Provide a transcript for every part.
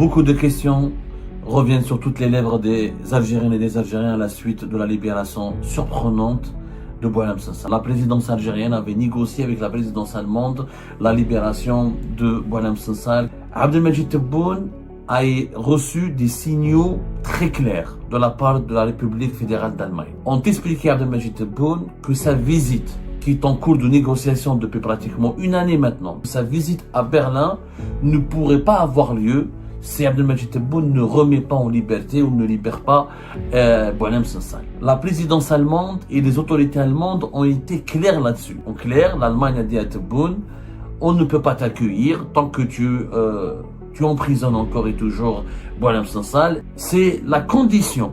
Beaucoup de questions reviennent sur toutes les lèvres des Algériennes et des Algériens à la suite de la libération surprenante de Boualem Sansal. La présidence algérienne avait négocié avec la présidence allemande la libération de Boualem Sansal. Abdelmajid Tebboune a reçu des signaux très clairs de la part de la République fédérale d'Allemagne. On expliqué à Abdelmajid Tebboune que sa visite, qui est en cours de négociation depuis pratiquement une année maintenant, sa visite à Berlin ne pourrait pas avoir lieu si Abdelmajid Tebboune ne remet pas en liberté ou ne libère pas Boualem Sansal. La présidence allemande et les autorités allemandes ont été claires là-dessus. En clair, l'Allemagne a dit à Tebboune, on ne peut pas t'accueillir tant que tu emprisonnes encore et toujours Boualem Sansal. C'est la condition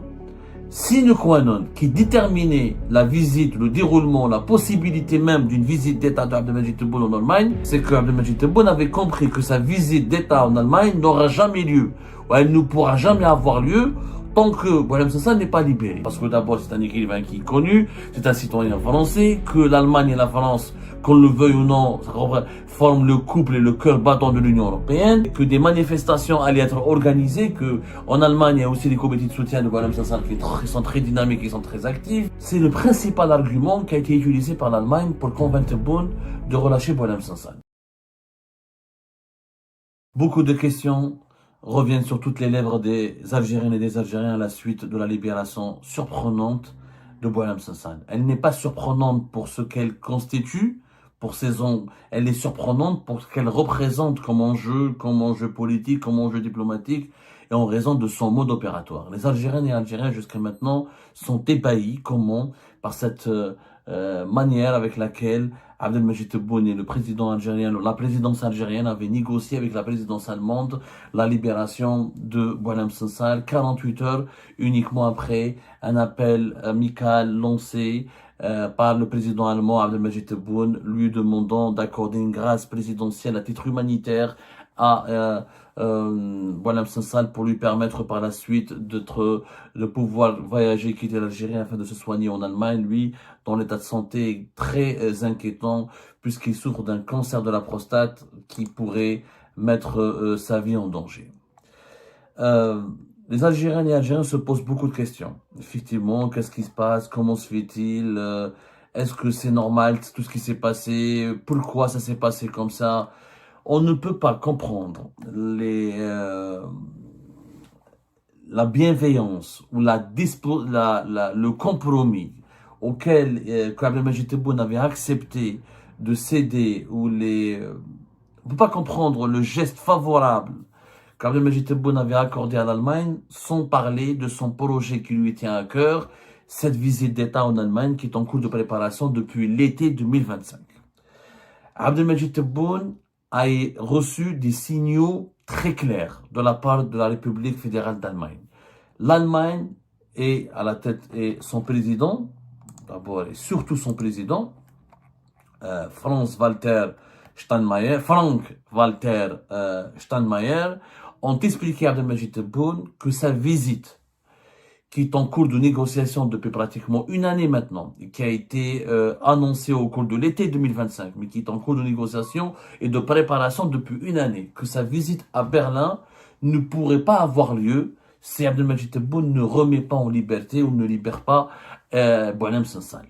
sine qua non qui déterminait la visite, le déroulement, la possibilité même d'une visite d'État d'Abdelmajid Tebboune en Allemagne, c'est que Abdelmajid Tebboune avait compris que sa visite d'État en Allemagne n'aura jamais lieu, ou elle ne pourra jamais avoir lieu tant que Boualem Sansal n'est pas libéré. Parce que d'abord, c'est un écrivain qui est connu, c'est un citoyen français, que l'Allemagne et la France, qu'on le veuille ou non, forment le couple et le cœur battant de l'Union européenne, que des manifestations allaient être organisées, que en Allemagne, il y a aussi des comités de soutien de Boualem Sansal qui sont très dynamiques, qui sont très actifs. C'est le principal argument qui a été utilisé par l'Allemagne pour convaincre Tebboune de relâcher Boualem Sansal. Beaucoup de questions reviennent sur toutes les lèvres des Algériennes et des Algériens à la suite de la libération surprenante de Boualem Sansal. Elle n'est pas surprenante pour ce qu'elle constitue, elle est surprenante pour ce qu'elle représente comme enjeu politique, comme enjeu diplomatique, et en raison de son mode opératoire. Les Algériennes et Algériens jusqu'à maintenant sont ébahis par cette manière avec laquelle Abdelmajid Tebboune et le président algérien, la présidence algérienne avait négocié avec la présidence allemande la libération de Boualem Sansal 48 heures uniquement après un appel amical lancé par le président allemand Abdelmajid Tebboune, lui demandant d'accorder une grâce présidentielle à titre humanitaire à Boualem Sansal pour lui permettre par la suite de pouvoir voyager, quitter l'Algérie afin de se soigner en Allemagne, lui, dont l'état de santé est très inquiétant puisqu'il souffre d'un cancer de la prostate qui pourrait mettre sa vie en danger. Les Algériens et Algériens se posent beaucoup de questions. Effectivement, qu'est-ce qui se passe? Comment se fait-il? Est-ce que c'est normal tout ce qui s'est passé? Pourquoi ça s'est passé comme ça? On ne peut pas comprendre la bienveillance ou le compromis auquel Abdelmajid Tebboune avait accepté de céder on ne peut pas comprendre le geste favorable qu'Abdelmajid Tebboune avait accordé à l'Allemagne sans parler de son projet qui lui tient à cœur, cette visite d'État en Allemagne qui est en cours de préparation depuis l'été 2025. Abdelmajid Tebboune a reçu des signaux très clairs de la part de la République fédérale d'Allemagne. L'Allemagne est à la tête, et son président, d'abord et surtout son président, Frank-Walter Steinmeier, ont expliqué à Abdelmajid Tebboune que sa visite, qui est en cours de négociation depuis pratiquement une année maintenant, et qui a été annoncée au cours de l'été 2025, mais qui est en cours de négociation et de préparation depuis une année, que sa visite à Berlin ne pourrait pas avoir lieu si Abdelmajid Tebboune ne remet pas en liberté ou ne libère pas Boualem Sansal.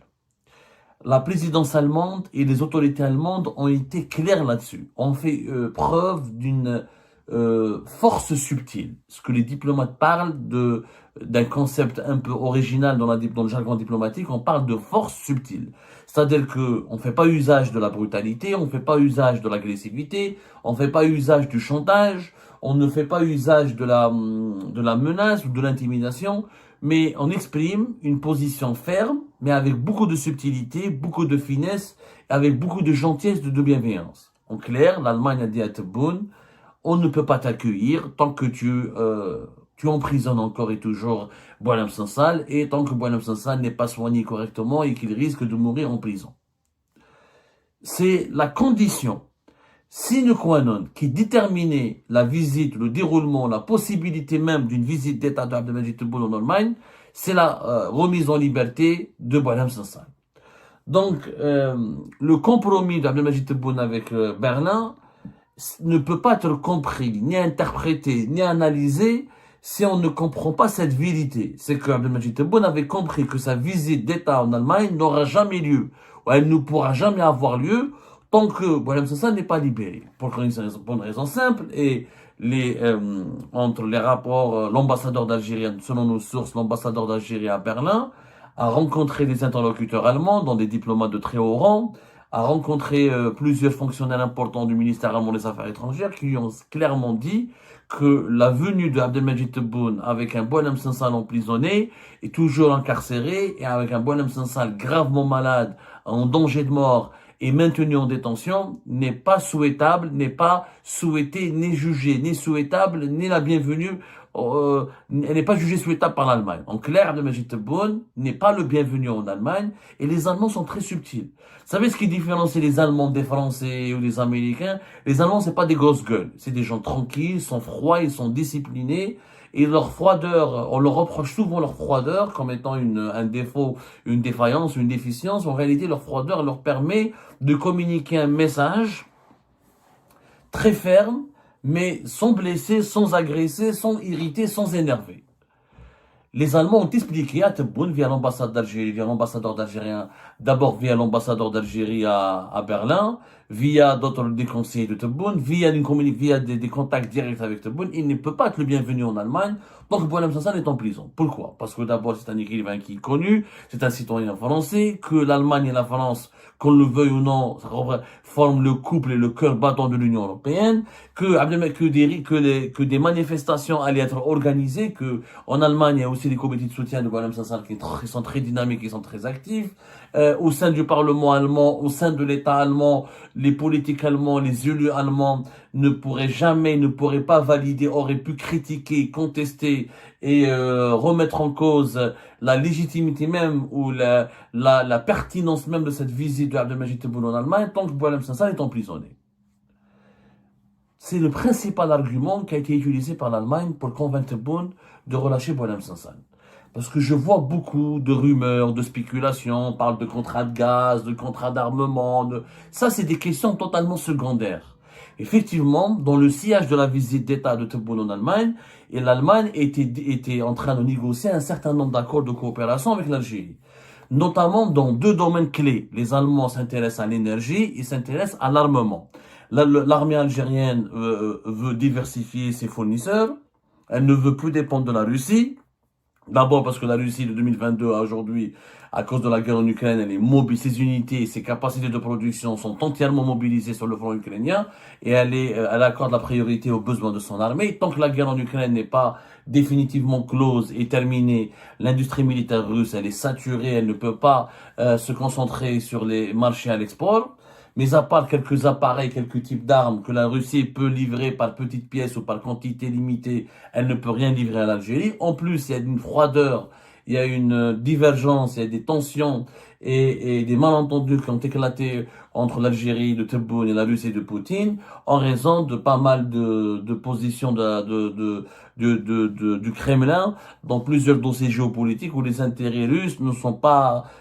La présidence allemande et les autorités allemandes ont été claires là-dessus, ont fait preuve d'une force subtile. Ce que les diplomates parlent d'un concept un peu original dans le jargon diplomatique, on parle de force subtile. C'est-à-dire qu'on ne fait pas usage de la brutalité, on ne fait pas usage de l'agressivité, on ne fait pas usage du chantage, on ne fait pas usage de la menace ou de l'intimidation, mais on exprime une position ferme, mais avec beaucoup de subtilité, beaucoup de finesse, avec beaucoup de gentillesse, de bienveillance. En clair, l'Allemagne a dit à Tebboune, on ne peut pas t'accueillir tant que tu emprisonnes encore et toujours Boualem Sansal, et tant que Boualem Sansal n'est pas soigné correctement et qu'il risque de mourir en prison. C'est la condition sine qua non qui déterminait la visite, le déroulement, la possibilité même d'une visite d'État d'Abdelmajid Tebboune en Allemagne, c'est la remise en liberté de Boualem Sansal. Donc, le compromis d'Abdelmajid Tebboune avec Berlin, ne peut pas être compris, ni interprété, ni analysé si on ne comprend pas cette vérité. C'est que Abdelmajid Tebboune avait compris que sa visite d'État en Allemagne n'aura jamais lieu, ou elle ne pourra jamais avoir lieu tant que Boualem Sansal n'est pas libéré. Pour une raison simple, et entre les rapports, l'ambassadeur d'Algérie, selon nos sources, l'ambassadeur d'Algérie à Berlin a rencontré des interlocuteurs allemands, dont des diplomates de très haut rang, a rencontré plusieurs fonctionnaires importants du ministère allemand des Affaires étrangères qui lui ont clairement dit que la venue de Abdelmajid Tebboune avec un Boualem Sansal emprisonné et toujours incarcéré et avec un Boualem Sansal gravement malade, en danger de mort et maintenu en détention n'est pas souhaitable, n'est pas souhaité, ni jugé, ni souhaitable, ni la bienvenue. Elle n'est pas jugée souhaitable par l'Allemagne. En clair, Abdelmajid Tebboune n'est pas le bienvenu en Allemagne et les Allemands sont très subtils. Vous savez ce qui différencie les Allemands des Français ou des Américains? Les Allemands, c'est pas des grosses gueules. C'est des gens tranquilles, ils sont froids, ils sont disciplinés. Et leur froideur, on leur reproche souvent leur froideur comme étant un défaut, une défaillance, une déficience. En réalité, leur froideur leur permet de communiquer un message très ferme, mais sans blesser, sans agresser, sans irriter, sans énerver. Les Allemands ont expliqué à Tebboune via l'ambassade d'Algérie, via l'ambassadeur d'Algérien, d'abord via l'ambassadeur d'Algérie à Berlin, via d'autres des conseillers de Tebboune, via des contacts directs avec Tebboune, il ne peut pas être le bienvenu en Allemagne, donc Boualem Sansal est en prison. Pourquoi? Parce que d'abord c'est un écrivain qui est connu, c'est un citoyen français, que l'Allemagne et la France, qu'on le veuille ou non, forment le couple et le cœur battant de l'Union européenne, que des manifestations allaient être organisées, que en Allemagne il y a aussi des comités de soutien de Boualem Sansal qui sont très dynamiques, qui sont très actifs. Au sein du Parlement allemand, au sein de l'État allemand, les politiques allemands, les élus allemands ne pourraient pas valider, auraient pu critiquer, contester et remettre en cause la légitimité même ou la pertinence même de cette visite de Abdelmajid Tebboune en Allemagne tant que Boualem Sansal est emprisonné. C'est le principal argument qui a été utilisé par l'Allemagne pour convaincre Tebboune de relâcher Boualem Sansal. Parce que je vois beaucoup de rumeurs, de spéculations, on parle de contrats de gaz, de contrats d'armement. Ça, c'est des questions totalement secondaires. Effectivement, dans le sillage de la visite d'État de Tebboune en Allemagne, et l'Allemagne était en train de négocier un certain nombre d'accords de coopération avec l'Algérie. Notamment dans deux domaines clés. Les Allemands s'intéressent à l'énergie, ils s'intéressent à l'armement. L'armée algérienne veut diversifier ses fournisseurs. Elle ne veut plus dépendre de la Russie. D'abord parce que la Russie de 2022 à aujourd'hui, à cause de la guerre en Ukraine, ses unités, ses capacités de production sont entièrement mobilisées sur le front ukrainien et elle accorde la priorité aux besoins de son armée. Tant que la guerre en Ukraine n'est pas définitivement close et terminée, l'industrie militaire russe, elle est saturée, elle ne peut pas se concentrer sur les marchés à l'export. Mais à part quelques appareils, quelques types d'armes que la Russie peut livrer par petites pièces ou par quantité limitée, elle ne peut rien livrer à l'Algérie. En plus, il y a une froideur, il y a une divergence, il y a des tensions et des malentendus qui ont éclaté entre l'Algérie de Tebboune et la Russie de Poutine en raison de pas mal de positions du Kremlin dans plusieurs dossiers géopolitiques où les intérêts russes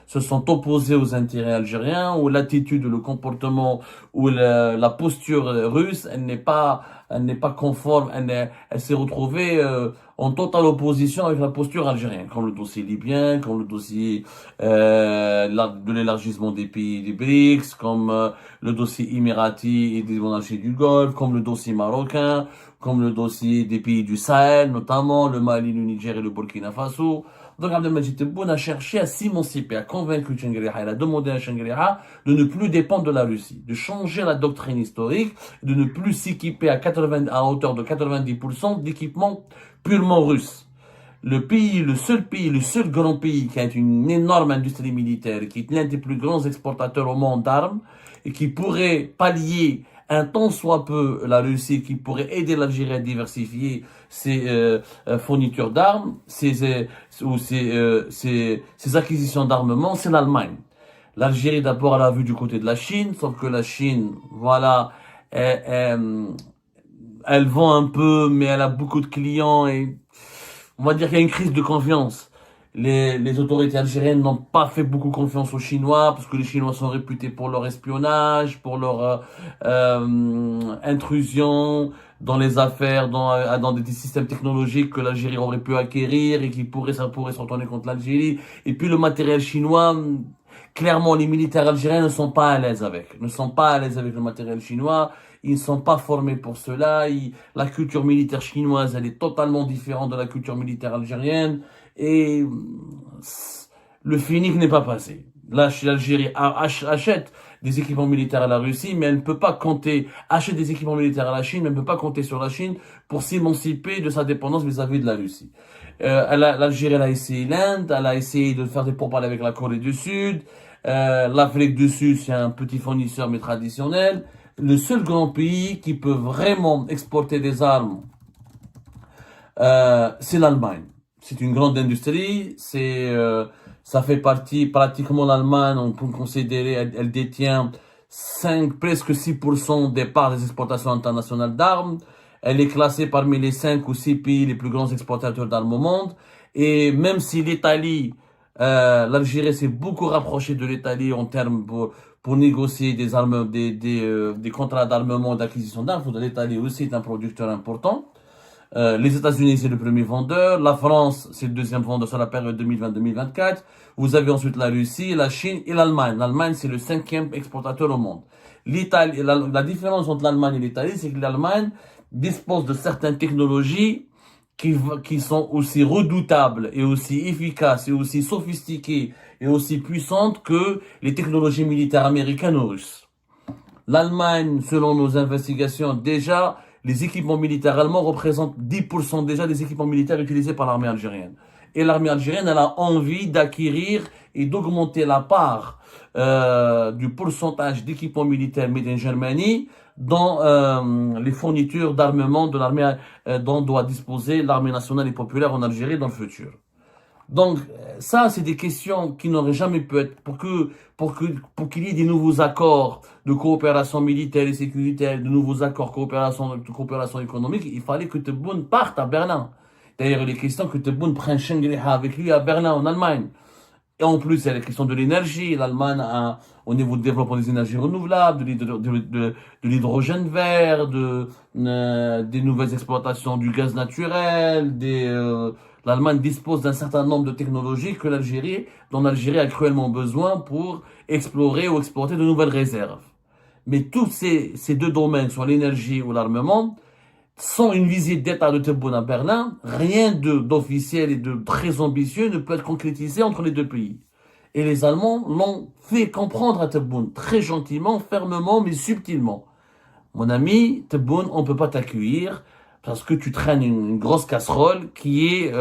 se sont opposés aux intérêts algériens, où l'attitude, le comportement ou la posture russe, elle n'est pas conforme, elle s'est retrouvée en totale opposition avec la posture algérienne, comme le dossier libyen, comme le dossier de l'élargissement des pays des BRICS, comme le dossier émirati et des monarchies du Golfe, comme le dossier marocain, comme le dossier des pays du Sahel, notamment le Mali, le Niger et le Burkina Faso. Donc Abdelmajid Tebboune a cherché à s'émanciper, à convaincre Tchengueria, il a demandé à Tchengueria de ne plus dépendre de la Russie, de changer la doctrine historique, de ne plus s'équiper à hauteur de 90% d'équipements purement russes. Le seul grand pays qui a une énorme industrie militaire, qui est l'un des plus grands exportateurs au monde d'armes, et qui pourrait pallier un tant soit peu la Russie, qui pourrait aider l'Algérie à diversifier ses fournitures d'armes, ses acquisitions d'armement, c'est l'Allemagne. L'Algérie d'abord elle a vu du côté de la Chine, sauf que la Chine, voilà, elle vend un peu, mais elle a beaucoup de clients et on va dire qu'il y a une crise de confiance. les autorités algériennes n'ont pas fait beaucoup confiance aux Chinois, parce que les Chinois sont réputés pour leur espionnage, pour leur intrusion dans les affaires, dans des systèmes technologiques que l'Algérie aurait pu acquérir et ça pourrait se retourner contre l'Algérie. Et puis le matériel chinois, clairement, les militaires algériens ne sont pas à l'aise avec. Ne sont pas à l'aise avec le matériel chinois. Ils ne sont pas formés pour cela. La culture militaire chinoise, elle est totalement différente de la culture militaire algérienne. Et le phénix n'est pas passé. Là, l'Algérie achète des équipements militaires à la Russie, mais elle ne peut pas achète des équipements militaires à la Chine, mais elle ne peut pas compter sur la Chine pour s'émanciper de sa dépendance vis-à-vis de la Russie. L'Algérie, elle a essayé l'Inde, elle a essayé de faire des pourparlers avec la Corée du Sud. L'Afrique du Sud, c'est un petit fournisseur, mais traditionnel. Le seul grand pays qui peut vraiment exporter des armes, c'est l'Allemagne. C'est une grande industrie, ça fait partie, pratiquement l'Allemagne, on peut considérer, elle détient presque 6% des parts des exportations internationales d'armes. Elle est classée parmi les 5 ou 6 pays les plus grands exportateurs d'armes au monde. Et même si l'Algérie s'est beaucoup rapprochée de l'Italie en termes pour négocier des contrats d'armement et d'acquisition d'armes, l'Italie aussi est un producteur important. Les États-Unis, c'est le premier vendeur. La France, c'est le deuxième vendeur sur la période 2020-2024. Vous avez ensuite la Russie, la Chine et l'Allemagne. L'Allemagne, c'est le 5e exportateur au monde. L'Italie, la différence entre l'Allemagne et l'Italie, c'est que l'Allemagne dispose de certaines technologies qui sont aussi redoutables et aussi efficaces et aussi sophistiquées et aussi puissantes que les technologies militaires américaines ou russes. L'Allemagne, selon nos investigations, déjà, les équipements militaires allemands représentent 10% déjà des équipements militaires utilisés par l'armée algérienne. Et l'armée algérienne, elle a envie d'acquérir et d'augmenter la part du pourcentage d'équipements militaires made in Germany dans les fournitures d'armement de l'armée dont doit disposer l'armée nationale et populaire en Algérie dans le futur. Donc, ça, c'est des questions qui n'auraient jamais pu être, pour qu'il y ait des nouveaux accords de coopération militaire et sécuritaire, de nouveaux accords de coopération économique, il fallait que Tebboune parte à Berlin. D'ailleurs, il est question que Tebboune prenne Shangri-La avec lui à Berlin, en Allemagne. Et en plus, il y a la question de l'énergie. L'Allemagne a, au niveau du développement des énergies renouvelables, de l'hydrogène vert, des nouvelles exploitations du gaz naturel, l'Allemagne dispose d'un certain nombre de technologies dont l'Algérie a cruellement besoin pour explorer ou exploiter de nouvelles réserves. Mais tous ces deux domaines, soit l'énergie ou l'armement, sans une visite d'État de Tebboune à Berlin, rien d'officiel et de très ambitieux ne peut être concrétisé entre les deux pays. Et les Allemands l'ont fait comprendre à Tebboune, très gentiment, fermement, mais subtilement. Mon ami, Tebboune, on ne peut pas t'accueillir parce que tu traînes une grosse casserole qui est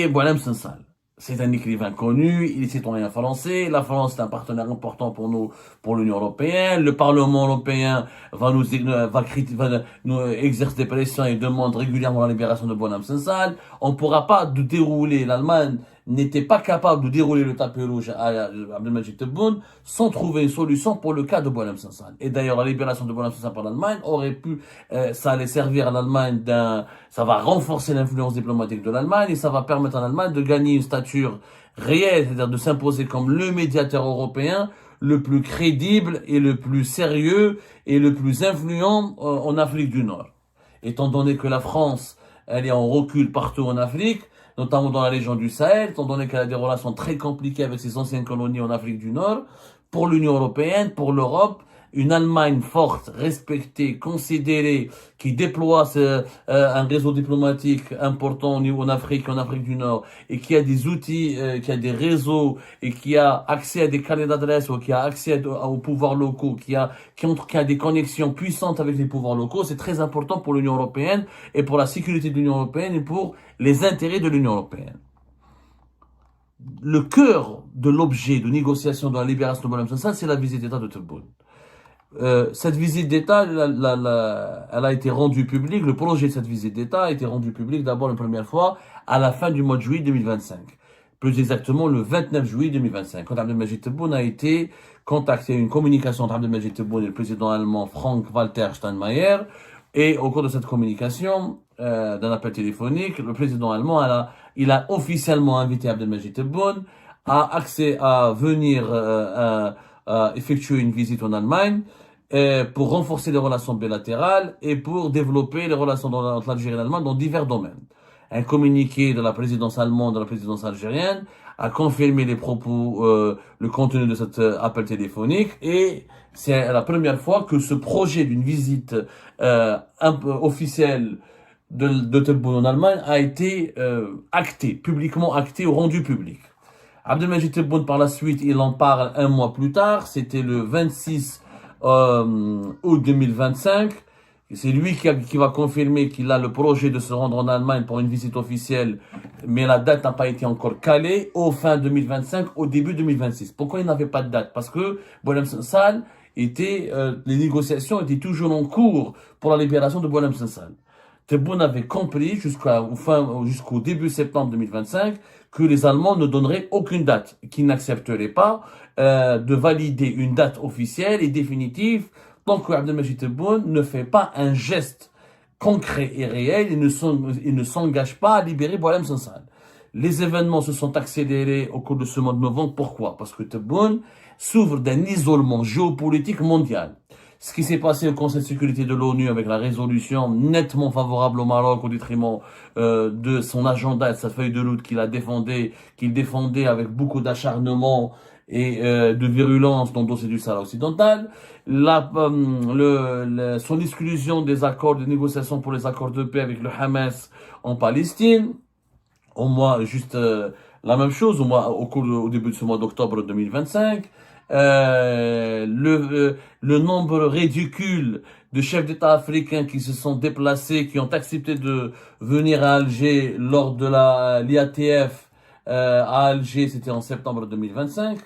Boualem Sansal. C'est un écrivain connu, il est citoyen français, la France est un partenaire important pour nous, pour l'Union européenne, le Parlement européen va nous exercer des pressions et demande régulièrement la libération de Boualem Sansal. On ne pourra pas dérouler, l'Allemagne n'était pas capable de dérouler le tapis rouge à Abdelmajid Tebboune sans trouver une solution pour le cas de Boualem Sansal. Et d'ailleurs, la libération de Boualem Sansal par l'Allemagne aurait pu, ça allait servir à l'Allemagne ça va renforcer l'influence diplomatique de l'Allemagne et ça va permettre à l'Allemagne de gagner une stature réelle, c'est-à-dire de s'imposer comme le médiateur européen le plus crédible et le plus sérieux et le plus influent en Afrique du Nord. Étant donné que la France, elle est en recul partout en Afrique, notamment dans la région du Sahel, étant donné qu'elle a des relations très compliquées avec ses anciennes colonies en Afrique du Nord, pour l'Union européenne, pour l'Europe, une Allemagne forte, respectée, considérée, qui déploie un réseau diplomatique important en Afrique du Nord, et qui a des outils, qui a des réseaux, et qui a accès à des carnets d'adresses, ou qui a accès aux pouvoirs locaux, qui a des connexions puissantes avec les pouvoirs locaux, c'est très important pour l'Union européenne, et pour la sécurité de l'Union européenne, et pour les intérêts de l'Union européenne. Le cœur de l'objet de négociation de la libération de Boualem Sansal, c'est la visite d'État de Tebboune. Cette visite d'État, elle a été rendue publique. Le projet de cette visite d'État a été rendu public d'abord la première fois à la fin du mois de juillet 2025. Plus exactement le 29 juillet 2025. Quand Abdelmajid Tebboune a été contacté, une communication entre Abdelmajid Tebboune et le président allemand Frank-Walter Steinmeier Et au cours de cette communication, d'un appel téléphonique, le président allemand, il a officiellement invité Abdelmajid Tebboune à venir effectuer une visite en Allemagne pour renforcer les relations bilatérales et pour développer les relations entre l'Algérie et l'Allemagne dans divers domaines. Un communiqué de la présidence allemande, de la présidence algérienne, a confirmé les propos, le contenu de cet appel téléphonique, et c'est la première fois que ce projet d'une visite un peu officielle de Tebboune en Allemagne a été acté, publiquement acté ou rendu public. Abdelmajid Tebboune, par la suite, il en parle un mois plus tard, c'était le 26 août 2025. C'est lui qui va confirmer qu'il a le projet de se rendre en Allemagne pour une visite officielle, mais la date n'a pas été encore calée, au fin 2025, au début 2026. Pourquoi il n'avait pas de date? Parce que Boualem Sansal les négociations étaient toujours en cours pour la libération de Boualem Sansal. Tebboune avait compris jusqu'au début septembre 2025 que les Allemands ne donneraient aucune date, qu'ils n'accepteraient pas de valider une date officielle et définitive tant que Abdelmajid Tebboune ne fait pas un geste concret et réel et ne s'engage pas à libérer Boualem Sansal. Les événements se sont accélérés au cours de ce mois de novembre. Pourquoi? Parce que Tebboune souffre d'un isolement géopolitique mondial. Ce qui s'est passé au Conseil de sécurité de l'ONU avec la résolution nettement favorable au Maroc au détriment de son agenda et de sa feuille de route qu'il défendait avec beaucoup d'acharnement et de virulence dans le dossier du Sahara occidental, son exclusion des accords de négociation pour les accords de paix avec le Hamas en Palestine, la même chose au début de ce mois d'octobre 2025, le nombre ridicule de chefs d'État africains qui se sont déplacés, qui ont accepté de venir à Alger lors de l'IATF à Alger, c'était en septembre 2025.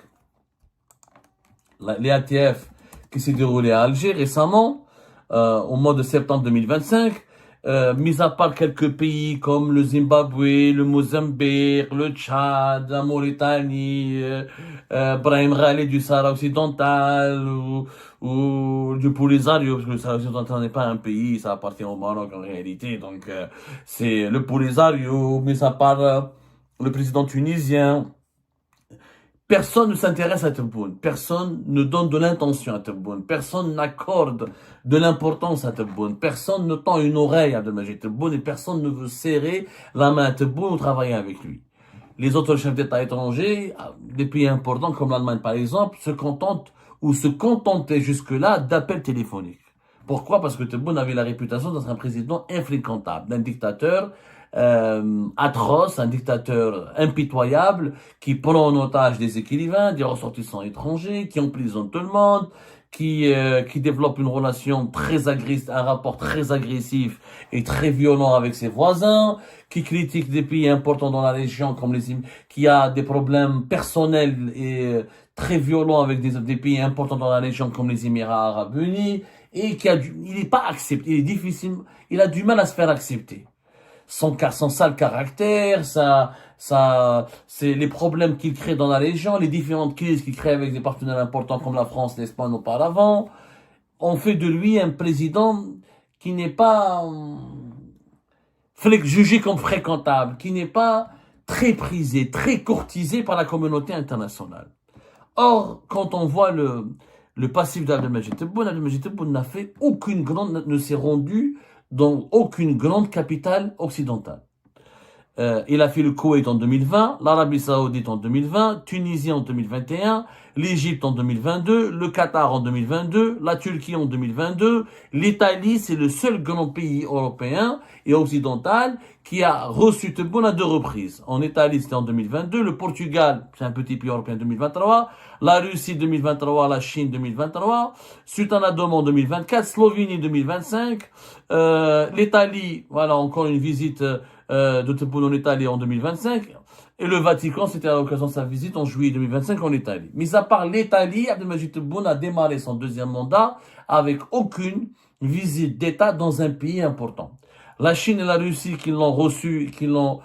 L'IATF qui s'est déroulée à Alger récemment, au mois de septembre 2025. Mis à part quelques pays comme le Zimbabwe, le Mozambique, le Tchad, la Mauritanie, Brahim Ghali du Sahara occidental ou du Polisario, parce que le Sahara occidental n'est pas un pays, ça appartient au Maroc en réalité, donc c'est le Polisario, mis à part le président tunisien. Personne ne s'intéresse à Tebboune, personne ne donne de l'intention à Tebboune, personne n'accorde de l'importance à Tebboune, personne ne tend une oreille à Abdelmajid Tebboune et personne ne veut serrer la main à Tebboune ou travailler avec lui. Les autres chefs d'État étrangers, des pays importants comme l'Allemagne par exemple, se contentaient jusque-là d'appels téléphoniques. Pourquoi? Parce que Tebboune avait la réputation d'être un président infréquentable, d'un dictateur atroce, un dictateur impitoyable qui prend en otage des écrivains, des ressortissants étrangers, qui emprisonne tout le monde, qui développe une relation un rapport très agressif et très violent avec ses voisins, qui critique des pays importants dans la région qui a des problèmes personnels et très violents avec des pays importants dans la région comme les Émirats Arabes Unis, et il n'est pas accepté, il a du mal à se faire accepter. Son sale caractère, c'est les problèmes qu'il crée dans la région, les différentes crises qu'il crée avec des partenaires importants comme la France, l'Espagne auparavant, ont fait de lui un président qui n'est pas jugé comme fréquentable, qui n'est pas très prisé, très courtisé par la communauté internationale. Or, quand on voit le passif d'Abdelmajid Tebboune ne s'est rendu dans aucune grande capitale occidentale. Il a fait le Koweït en 2020, l'Arabie Saoudite en 2020, Tunisie en 2021, l'Égypte en 2022, le Qatar en 2022, la Turquie en 2022. L'Italie, c'est le seul grand pays européen et occidental qui a reçu Tebboune à 2 reprises. En Italie, c'était en 2022, le Portugal, c'est un petit pays européen, 2023, la Russie 2023, la Chine 2023, Sultanat d'Oman 2024, Slovénie 2025, l'Italie, voilà encore une visite de Tebboune en Italie en 2025, et le Vatican, c'était à l'occasion de sa visite en juillet 2025 en Italie. Mis à part l'Italie, Abdelmajid Tebboune a démarré son 2e mandat avec aucune visite d'État dans un pays important. La Chine et la Russie qui l'ont reçu, qui l'ont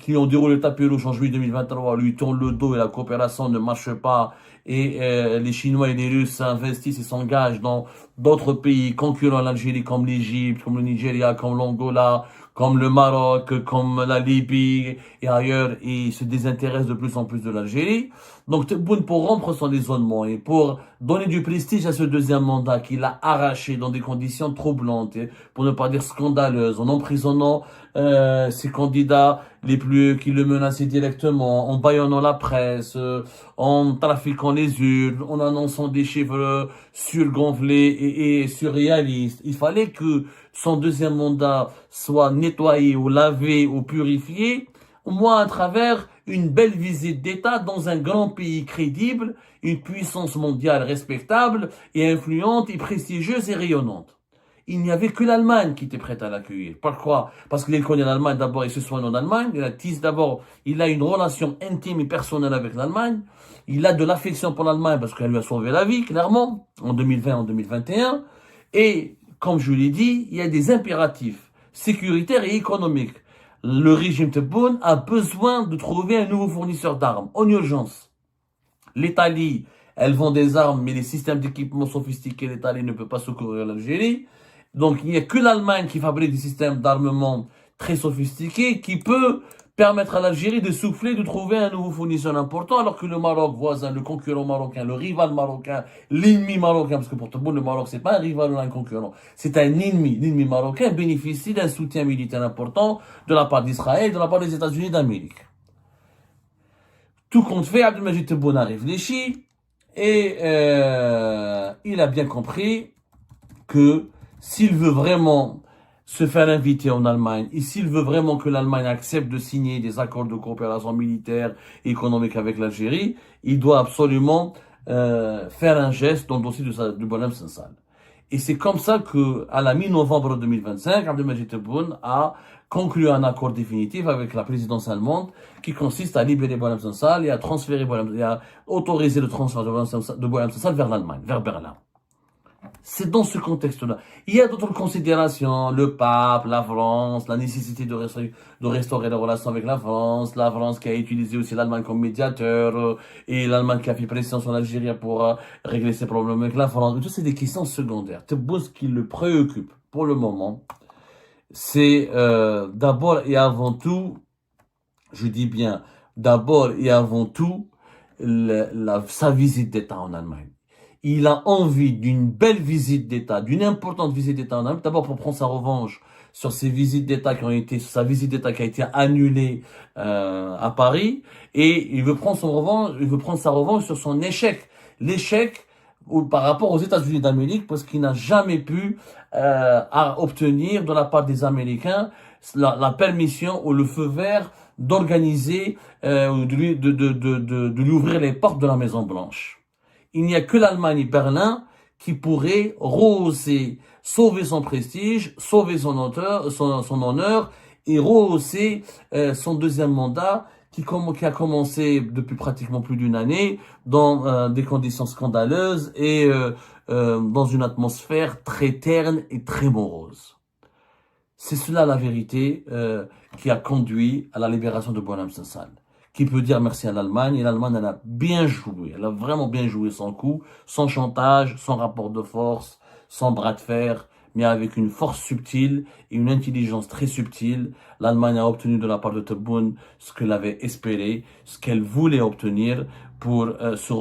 qui ont déroulé le tapis rouge en juillet 2023 lui tournent le dos et la coopération ne marche pas et les Chinois et les Russes s'investissent et s'engagent dans d'autres pays concurrents à l'Algérie comme l'Égypte, comme le Nigeria, comme l'Angola, comme le Maroc, comme la Libye et ailleurs, et ils se désintéressent de plus en plus de l'Algérie. Donc Tebboune, pour rompre son isolement et pour donner du prestige à ce deuxième mandat qu'il a arraché dans des conditions troublantes, et pour ne pas dire scandaleuses, en emprisonnant ses candidats les plus qui le menaçaient directement, en bâillonnant la presse, en trafiquant les urnes, en annonçant des chiffres surgonflés et surréalistes. Il fallait que son deuxième mandat soit nettoyé ou lavé ou purifié, au moins à travers une belle visite d'État dans un grand pays crédible, une puissance mondiale respectable et influente et prestigieuse et rayonnante. Il n'y avait que l'Allemagne qui était prête à l'accueillir. Pourquoi? Parce qu'il connaît l'Allemagne d'abord, il se soigne en Allemagne. Il a une relation intime et personnelle avec l'Allemagne. Il a de l'affection pour l'Allemagne parce qu'elle lui a sauvé la vie, clairement, en 2020, en 2021. Et, comme je l'ai dit, il y a des impératifs sécuritaires et économiques. Le régime Tebboune a besoin de trouver un nouveau fournisseur d'armes, en urgence. L'Italie, elle vend des armes, mais les systèmes d'équipement sophistiqués, l'Italie ne peut pas secourir l'Algérie. Donc, il n'y a que l'Allemagne qui fabrique des systèmes d'armement très sophistiqués qui peut permettre à l'Algérie de souffler, de trouver un nouveau fournisseur important, alors que le Maroc voisin, le concurrent marocain, le rival marocain, l'ennemi marocain, parce que pour tout le monde, le Maroc, c'est pas un rival ou un concurrent, c'est un ennemi. L'ennemi marocain bénéficie d'un soutien militaire important de la part d'Israël, de la part des États-Unis d'Amérique. Tout compte fait, Abdelmajid Tebboune a réfléchi et il a bien compris que s'il veut vraiment se faire inviter en Allemagne et s'il veut vraiment que l'Allemagne accepte de signer des accords de coopération militaire et économique avec l'Algérie, il doit absolument faire un geste dans le dossier de Bonhomme Sansal. Et c'est comme ça que, à la mi-novembre 2025, Abdelmajid Tebboune a conclu un accord définitif avec la présidence allemande qui consiste à libérer Bonhomme Sansal et à transférer et à autoriser le transfert de Bonhomme Sansal vers l'Allemagne, vers Berlin. C'est dans ce contexte-là. Il y a d'autres considérations, le pape, la France, la nécessité de restaurer les relations avec la France qui a utilisé aussi l'Allemagne comme médiateur, et l'Allemagne qui a fait pression sur l'Algérie pour régler ses problèmes avec la France. Tout ça, c'est des questions secondaires. Ce qui le préoccupe pour le moment, c'est d'abord et avant tout, je dis bien, d'abord et avant tout, sa visite d'État en Allemagne. Il a envie d'une belle visite d'État, d'une importante visite d'État en Allemagne, d'abord pour prendre sa revanche sur ses visites d'État sur sa visite d'État qui a été annulée à Paris, et il veut prendre sa revanche sur son l'échec par rapport aux États-Unis d'Amérique, parce qu'il n'a jamais pu obtenir de la part des Américains la permission ou le feu vert d'organiser ou de lui ouvrir les portes de la Maison Blanche. Il n'y a que l'Allemagne et Berlin qui pourraient rehausser, sauver son prestige, sauver son honneur et rehausser son deuxième mandat qui a commencé depuis pratiquement plus d'une année dans des conditions scandaleuses et dans une atmosphère très terne et très morose. C'est cela la vérité qui a conduit à la libération de Bonhomme Sansal. Qui peut dire merci à l'Allemagne, et l'Allemagne, elle a bien joué, elle a vraiment bien joué son coup, sans chantage, sans rapport de force, sans bras de fer, mais avec une force subtile et une intelligence très subtile. L'Allemagne a obtenu de la part de Tebboune ce qu'elle avait espéré, ce qu'elle voulait obtenir pour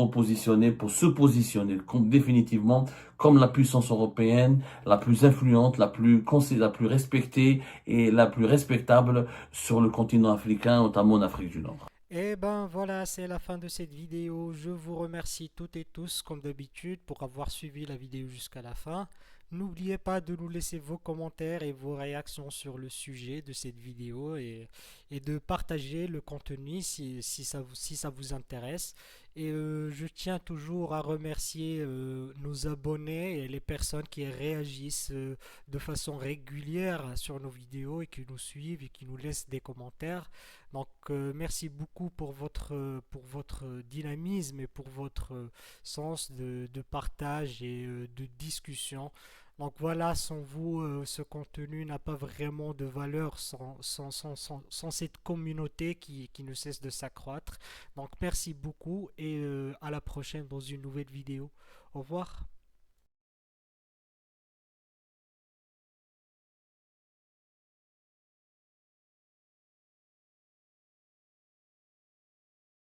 pour se positionner définitivement comme la puissance européenne, la plus influente, la plus respectée et la plus respectable sur le continent africain, notamment en Afrique du Nord. Et ben voilà, c'est la fin de cette vidéo. Je vous remercie toutes et tous, comme d'habitude, pour avoir suivi la vidéo jusqu'à la fin. N'oubliez pas de nous laisser vos commentaires et vos réactions sur le sujet de cette vidéo et de partager le contenu si ça vous intéresse. Et je tiens toujours à remercier nos abonnés et les personnes qui réagissent de façon régulière sur nos vidéos et qui nous suivent et qui nous laissent des commentaires. Donc merci beaucoup pour votre dynamisme et pour votre sens de partage et de discussion. Donc voilà, sans vous, ce contenu n'a pas vraiment de valeur sans cette communauté qui ne cesse de s'accroître. Donc merci beaucoup et à la prochaine dans une nouvelle vidéo. Au revoir.